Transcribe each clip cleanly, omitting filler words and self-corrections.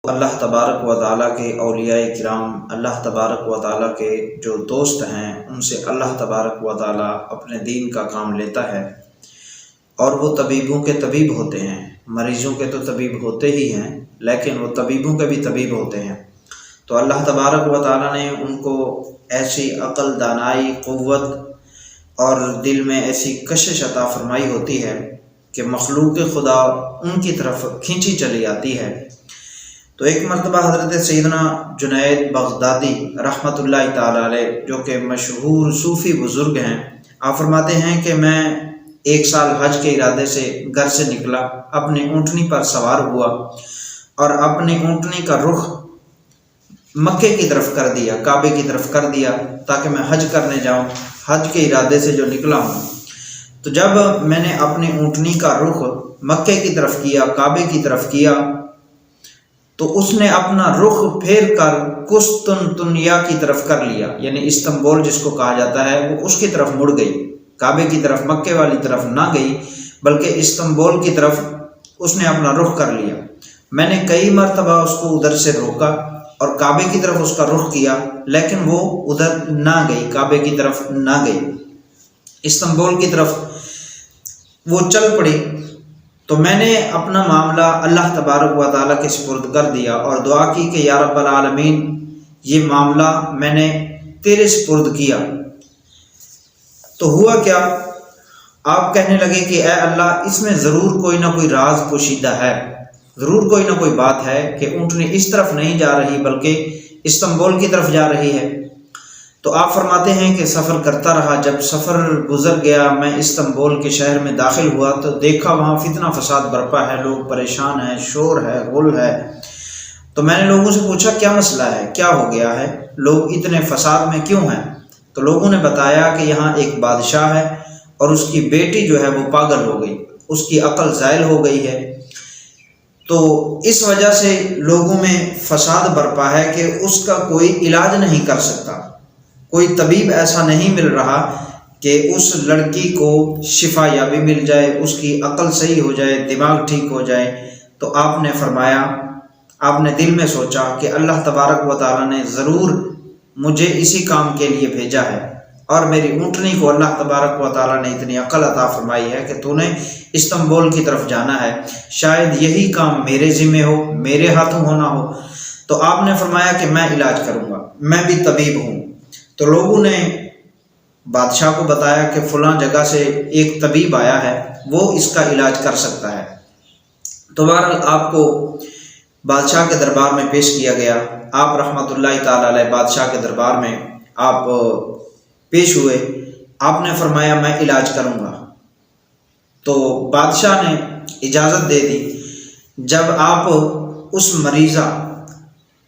اللہ تبارک و تعالیٰ کے اولیاء کرام، اللہ تبارک و تعالیٰ کے جو دوست ہیں، ان سے اللہ تبارک و تعالیٰ اپنے دین کا کام لیتا ہے، اور وہ طبیبوں کے طبیب ہوتے ہیں۔ مریضوں کے تو طبیب ہوتے ہی ہیں، لیکن وہ طبیبوں کے بھی طبیب ہوتے ہیں۔ تو اللہ تبارک و تعالیٰ نے ان کو ایسی عقل، دانائی، قوت اور دل میں ایسی کشش عطا فرمائی ہوتی ہے کہ مخلوق خدا ان کی طرف کھینچی چلی آتی ہے۔ تو ایک مرتبہ حضرت سیدنا جنید بغدادی رحمۃ اللہ تعالی علیہ، جو کہ مشہور صوفی بزرگ ہیں، آپ فرماتے ہیں کہ میں ایک سال حج کے ارادے سے گھر سے نکلا، اپنی اونٹنی پر سوار ہوا اور اپنی اونٹنی کا رخ مکے کی طرف کر دیا، کعبے کی طرف کر دیا، تاکہ میں حج کرنے جاؤں، حج کے ارادے سے جو نکلا ہوں۔ تو جب میں نے اپنی اونٹنی کا رخ مکے کی طرف کیا، کعبے کی طرف کیا، تو اس نے اپنا رخ پھیر کر قسطنطنیہ کی طرف کر لیا، یعنی استنبول جس کو کہا جاتا ہے، وہ اس کی طرف مڑ گئی، کعبے کی طرف، مکے والی طرف نہ گئی، بلکہ استنبول کی طرف اس نے اپنا رخ کر لیا۔ میں نے کئی مرتبہ اس کو ادھر سے روکا اور کعبے کی طرف اس کا رخ کیا، لیکن وہ ادھر نہ گئی، کعبے کی طرف نہ گئی، استنبول کی طرف وہ چل پڑی۔ تو میں نے اپنا معاملہ اللہ تبارک و تعالیٰ کے سپرد کر دیا اور دعا کی کہ یا رب العالمین، یہ معاملہ میں نے تیرے سپرد کیا۔ تو ہوا کیا، آپ کہنے لگے کہ اے اللہ، اس میں ضرور کوئی نہ کوئی راز پوشیدہ ہے، ضرور کوئی نہ کوئی بات ہے کہ اونٹنی اس طرف نہیں جا رہی بلکہ استنبول کی طرف جا رہی ہے۔ تو آپ فرماتے ہیں کہ سفر کرتا رہا، جب سفر گزر گیا، میں استنبول کے شہر میں داخل ہوا تو دیکھا وہاں فتنہ فساد برپا ہے، لوگ پریشان ہیں، شور ہے، غل ہے۔ تو میں نے لوگوں سے پوچھا کیا مسئلہ ہے، کیا ہو گیا ہے، لوگ اتنے فساد میں کیوں ہیں؟ تو لوگوں نے بتایا کہ یہاں ایک بادشاہ ہے اور اس کی بیٹی جو ہے وہ پاگل ہو گئی، اس کی عقل زائل ہو گئی ہے۔ تو اس وجہ سے لوگوں میں فساد برپا ہے کہ اس کا کوئی علاج نہیں کر سکتا، کوئی طبیب ایسا نہیں مل رہا کہ اس لڑکی کو شفا یابی مل جائے، اس کی عقل صحیح ہو جائے، دماغ ٹھیک ہو جائے۔ تو آپ نے فرمایا، آپ نے دل میں سوچا کہ اللہ تبارک و تعالیٰ نے ضرور مجھے اسی کام کے لیے بھیجا ہے، اور میری اونٹنی کو اللہ تبارک و تعالیٰ نے اتنی عقل عطا فرمائی ہے کہ تو نے استنبول کی طرف جانا ہے، شاید یہی کام میرے ذمہ ہو، میرے ہاتھوں ہونا ہو۔ تو آپ نے فرمایا کہ میں علاج کروں گا، میں بھی طبیب ہوں۔ تو لوگوں نے بادشاہ کو بتایا کہ فلاں جگہ سے ایک طبیب آیا ہے، وہ اس کا علاج کر سکتا ہے۔ تو بہرحال آپ کو بادشاہ کے دربار میں پیش کیا گیا، آپ رحمۃ اللہ تعالی علیہ بادشاہ کے دربار میں آپ پیش ہوئے، آپ نے فرمایا میں علاج کروں گا۔ تو بادشاہ نے اجازت دے دی۔ جب آپ اس مریضہ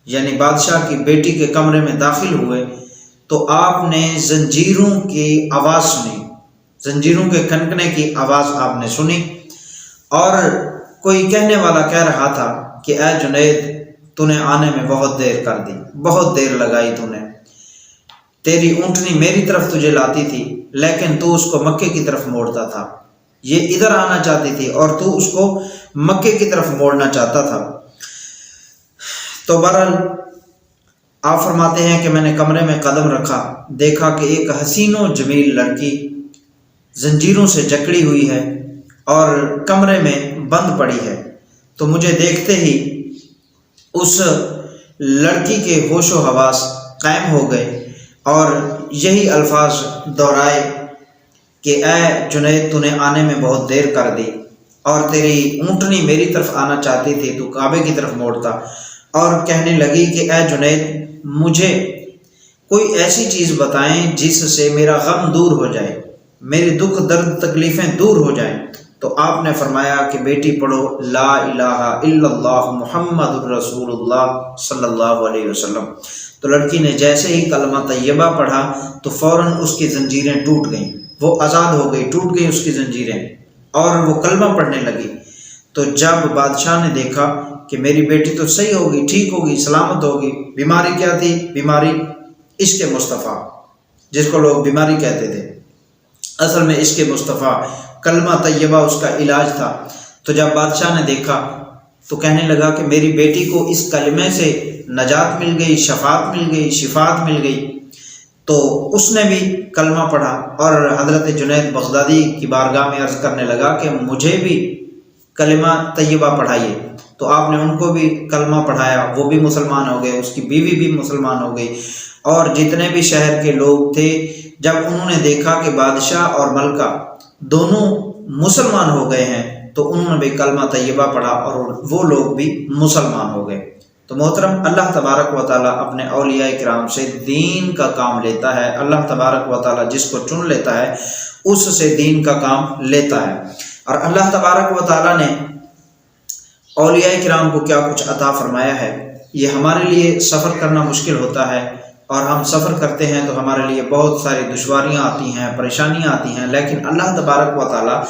یعنی بادشاہ کی بیٹی کے کمرے میں داخل ہوئے تو آپ نے زنجیروں کی آواز سنی، زنجیروں کے کھنکنے کی آواز آپ نے سنی، اور کوئی کہنے والا کہہ رہا تھا کہ اے جنید، تو نے آنے میں بہت دیر کر دی، بہت دیر لگائی تو نے، تیری اونٹنی میری طرف تجھے لاتی تھی لیکن تو اس کو مکے کی طرف موڑتا تھا، یہ ادھر آنا چاہتی تھی اور تو اس کو مکے کی طرف موڑنا چاہتا تھا۔ تو بہرحال آپ فرماتے ہیں کہ میں نے کمرے میں قدم رکھا، دیکھا کہ ایک حسین و جمیل لڑکی زنجیروں سے جکڑی ہوئی ہے اور کمرے میں بند پڑی ہے۔ تو مجھے دیکھتے ہی اس لڑکی کے ہوش و حواس قائم ہو گئے اور یہی الفاظ دہرائے کہ اے جنید، تو نے آنے میں بہت دیر کر دی، اور تیری اونٹنی میری طرف آنا چاہتی تھی، تو کعبے کی طرف موڑتا۔ اور کہنے لگی کہ اے جنید، مجھے کوئی ایسی چیز بتائیں جس سے میرا غم دور ہو جائے، میرے دکھ درد تکلیفیں دور ہو جائیں۔ تو آپ نے فرمایا کہ بیٹی پڑھو لا الہ الا اللہ محمد الرسول اللہ صلی اللہ علیہ وسلم۔ تو لڑکی نے جیسے ہی کلمہ طیبہ پڑھا تو فوراً اس کی زنجیریں ٹوٹ گئیں، وہ آزاد ہو گئی، ٹوٹ گئی اس کی زنجیریں، اور وہ کلمہ پڑھنے لگی۔ تو جب بادشاہ نے دیکھا کہ میری بیٹی تو صحیح ہوگی، ٹھیک ہوگی، سلامت ہوگی، بیماری کیا تھی؟ بیماری عشق مصطفیٰ، جس کو لوگ بیماری کہتے تھے، اصل میں عشق مصطفیٰ، کلمہ طیبہ اس کا علاج تھا۔ تو جب بادشاہ نے دیکھا تو کہنے لگا کہ میری بیٹی کو اس کلمے سے نجات مل گئی، شفاعت مل گئی، شفاعت مل گئی۔ تو اس نے بھی کلمہ پڑھا اور حضرت جنید بغدادی کی بارگاہ میں عرض کرنے لگا کہ مجھے بھی کلمہ طیبہ پڑھائیے۔ تو آپ نے ان کو بھی کلمہ پڑھایا، وہ بھی مسلمان ہو گئے، اس کی بیوی بھی مسلمان ہو گئی، اور جتنے بھی شہر کے لوگ تھے جب انہوں نے دیکھا کہ بادشاہ اور ملکہ دونوں مسلمان ہو گئے ہیں تو انہوں نے بھی کلمہ طیبہ پڑھا اور وہ لوگ بھی مسلمان ہو گئے۔ تو محترم، اللہ تبارک و تعالیٰ اپنے اولیاء کرام سے دین کا کام لیتا ہے۔ اللہ تبارک و تعالیٰ جس کو چن لیتا ہے اس سے دین کا کام لیتا ہے۔ اور اللہ تبارک و تعالیٰ نے اولیاء کرام کو کیا کچھ عطا فرمایا ہے، یہ ہمارے لیے سفر کرنا مشکل ہوتا ہے، اور ہم سفر کرتے ہیں تو ہمارے لیے بہت ساری دشواریاں آتی ہیں، پریشانیاں آتی ہیں، لیکن اللہ تبارک و تعالیٰ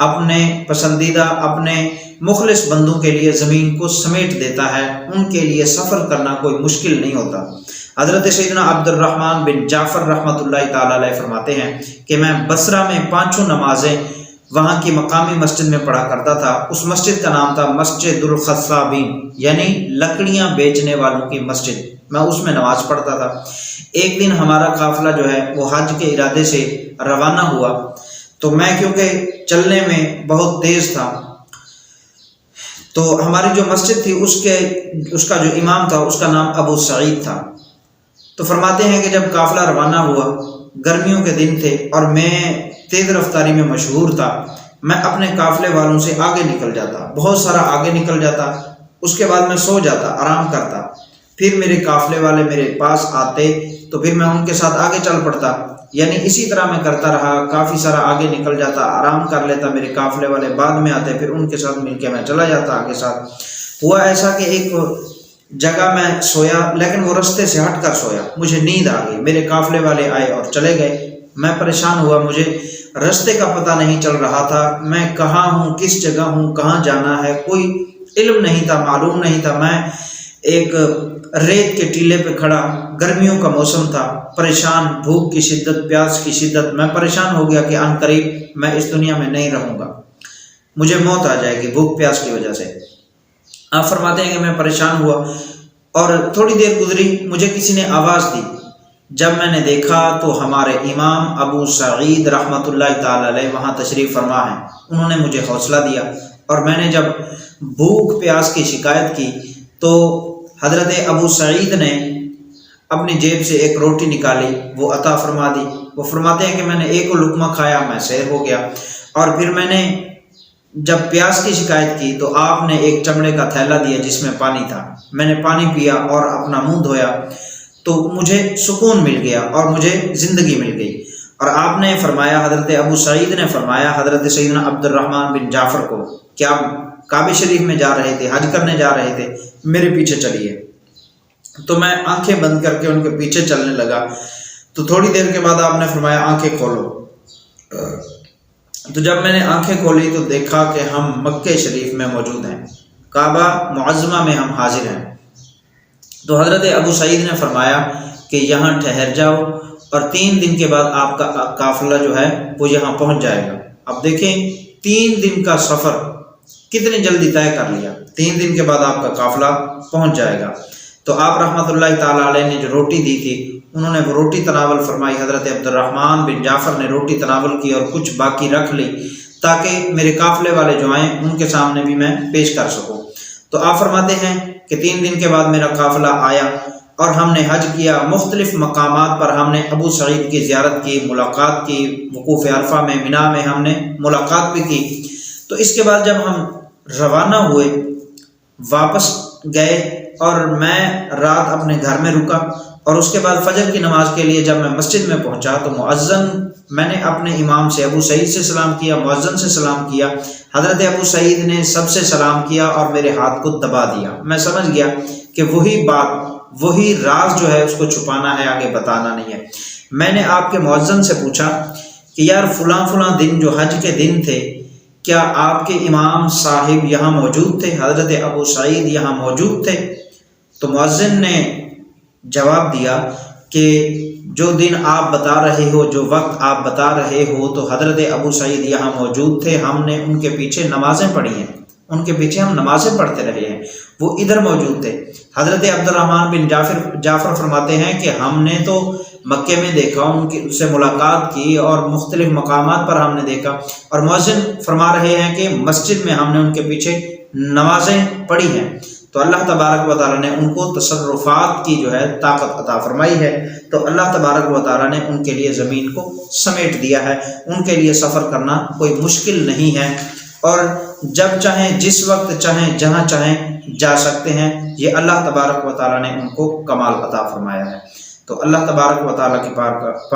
اپنے پسندیدہ، اپنے مخلص بندوں کے لیے زمین کو سمیٹ دیتا ہے، ان کے لیے سفر کرنا کوئی مشکل نہیں ہوتا۔ حضرت سیدنا عبد الرحمن بن جعفر رحمۃ اللہ تعالیٰ علیہ فرماتے ہیں کہ میں بصرہ میں 5 نمازیں وہاں کی مقامی مسجد میں پڑھا کرتا تھا۔ اس مسجد کا نام تھا مسجد الخصابین، یعنی لکڑیاں بیچنے والوں کی مسجد۔ میں اس میں نماز پڑھتا تھا۔ ایک دن ہمارا قافلہ جو ہے وہ حج کے ارادے سے روانہ ہوا، تو میں کیونکہ چلنے میں بہت تیز تھا، تو ہماری جو مسجد تھی اس کا جو امام تھا اس کا نام ابو سعید تھا۔ تو فرماتے ہیں کہ جب قافلہ روانہ ہوا، گرمیوں کے دن تھے اور میں تیز رفتاری میں مشہور تھا، میں اپنے قافلے والوں سے آگے نکل جاتا، بہت سارا آگے نکل جاتا، اس کے بعد میں سو جاتا، آرام کرتا، پھر میرے قافلے والے میرے پاس آتے تو پھر میں ان کے ساتھ آگے چل پڑتا، یعنی اسی طرح میں کرتا رہا، کافی سارا آگے نکل جاتا، آرام کر لیتا، میرے قافلے والے بعد میں آتے، پھر ان کے ساتھ مل کے میں چلا جاتا آگے ساتھ۔ ہوا ایسا کہ ایک جگہ میں سویا، لیکن وہ رستے سے ہٹ کر سویا، مجھے نیند آ گئی، میرے قافلے والے آئے اور چلے گئے، میں پریشان ہوا، مجھے رستے کا پتہ نہیں چل رہا تھا، میں کہاں ہوں، کس جگہ ہوں، کہاں جانا ہے، کوئی علم نہیں تھا، معلوم نہیں تھا۔ میں ایک ریت کے ٹیلے پہ کھڑا، گرمیوں کا موسم تھا، پریشان، بھوک کی شدت، پیاس کی شدت، میں پریشان ہو گیا کہ ان قریب میں اس دنیا میں نہیں رہوں گا، مجھے موت آ جائے گی بھوک پیاس کی وجہ سے۔ آپ فرماتے ہیں کہ میں پریشان ہوا اور تھوڑی دیر گزری، مجھے کسی نے آواز دی، جب میں نے دیکھا تو ہمارے امام ابو سعید رحمۃ اللہ تعالی علیہ وہاں تشریف فرما ہیں۔ انہوں نے مجھے حوصلہ دیا، اور میں نے جب بھوک پیاس کی شکایت کی تو حضرت ابو سعید نے اپنی جیب سے ایک روٹی نکالی، وہ عطا فرما دی۔ وہ فرماتے ہیں کہ میں نے ایک لقمہ کھایا، میں سیر ہو گیا، اور پھر میں نے جب پیاس کی شکایت کی تو آپ نے ایک چمڑے کا تھیلا دیا جس میں پانی تھا، میں نے پانی پیا اور اپنا منہ دھویا تو مجھے سکون مل گیا اور مجھے زندگی مل گئی۔ اور آپ نے فرمایا، حضرت ابو سعید نے فرمایا حضرت سیدنا عبد الرحمن بن جعفر کو کہ آپ کعبہ شریف میں جا رہے تھے، حج کرنے جا رہے تھے، میرے پیچھے چلیے۔ تو میں آنکھیں بند کر کے ان کے پیچھے چلنے لگا، تو تھوڑی دیر کے بعد آپ نے فرمایا آنکھیں کھولو۔ تو جب میں نے آنکھیں کھولی تو دیکھا کہ ہم مکہ شریف میں موجود ہیں، کعبہ معظمہ میں ہم حاضر ہیں۔ تو حضرت ابو سعید نے فرمایا کہ یہاں ٹھہر جاؤ، اور 3 دن کے بعد آپ کا قافلہ جو ہے وہ یہاں پہنچ جائے گا۔ اب دیکھیں 3 دن کا سفر کتنی جلدی طے کر لیا، 3 دن کے بعد آپ کا قافلہ پہنچ جائے گا۔ تو آپ رحمۃ اللہ تعالیٰ علیہ نے جو روٹی دی تھی انہوں نے وہ روٹی تناول فرمائی، حضرت عبد الرحمن بن جعفر نے روٹی تناول کی اور کچھ باقی رکھ لی تاکہ میرے قافلے والے جو آئیں ان کے سامنے بھی میں پیش کر سکوں۔ تو آپ فرماتے ہیں کہ 3 دن کے بعد میرا قافلہ آیا اور ہم نے حج کیا، مختلف مقامات پر ہم نے ابو سعید کی زیارت کی، ملاقات کی، وقوف عرفہ میں مینا میں ہم نے ملاقات بھی کی۔ تو اس کے بعد جب ہم روانہ ہوئے، واپس گئے، اور میں رات اپنے گھر میں رکا، اور اس کے بعد فجر کی نماز کے لیے جب میں مسجد میں پہنچا تو میں نے اپنے امام سے ابو سعید سے سلام کیا، مؤذن سے سلام کیا، حضرت ابو سعید نے سب سے سلام کیا اور میرے ہاتھ کو دبا دیا۔ میں سمجھ گیا کہ وہی بات، وہی راز جو ہے اس کو چھپانا ہے، آگے بتانا نہیں ہے۔ میں نے آپ کے مؤذن سے پوچھا کہ یار فلاں دن جو حج کے دن تھے، کیا آپ کے امام صاحب یہاں موجود تھے، حضرت ابو سعید یہاں موجود تھے؟ تو مؤذن نے جواب دیا کہ جو دن آپ بتا رہے ہو، جو وقت آپ بتا رہے ہو، تو حضرت ابو سعید یہاں موجود تھے، ہم نے ان کے پیچھے نمازیں پڑھی ہیں۔ ان کے پیچھے ہم نمازیں پڑھتے رہے ہیں، وہ ادھر موجود تھے۔ حضرت عبد الرحمن بن جعفر فرماتے ہیں کہ ہم نے تو مکے میں دیکھا، ان سے ملاقات کی اور مختلف مقامات پر ہم نے دیکھا، اور مؤذن فرما رہے ہیں کہ مسجد میں ہم نے ان کے پیچھے نمازیں پڑھی ہیں، تو اللہ تبارک و تعالیٰ نے ان کو تصرفات کی جو ہے طاقت عطا فرمائی ہے۔ تو اللہ تبارک و تعالیٰ نے ان کے لیے زمین کو سمیٹ دیا ہے، ان کے لیے سفر کرنا کوئی مشکل نہیں ہے، اور جب چاہیں جس وقت چاہیں جہاں چاہیں جا سکتے ہیں۔ یہ اللہ تبارک و تعالیٰ نے ان کو کمال عطا فرمایا ہے۔ تو اللہ تبارک و تعالیٰ کی پاک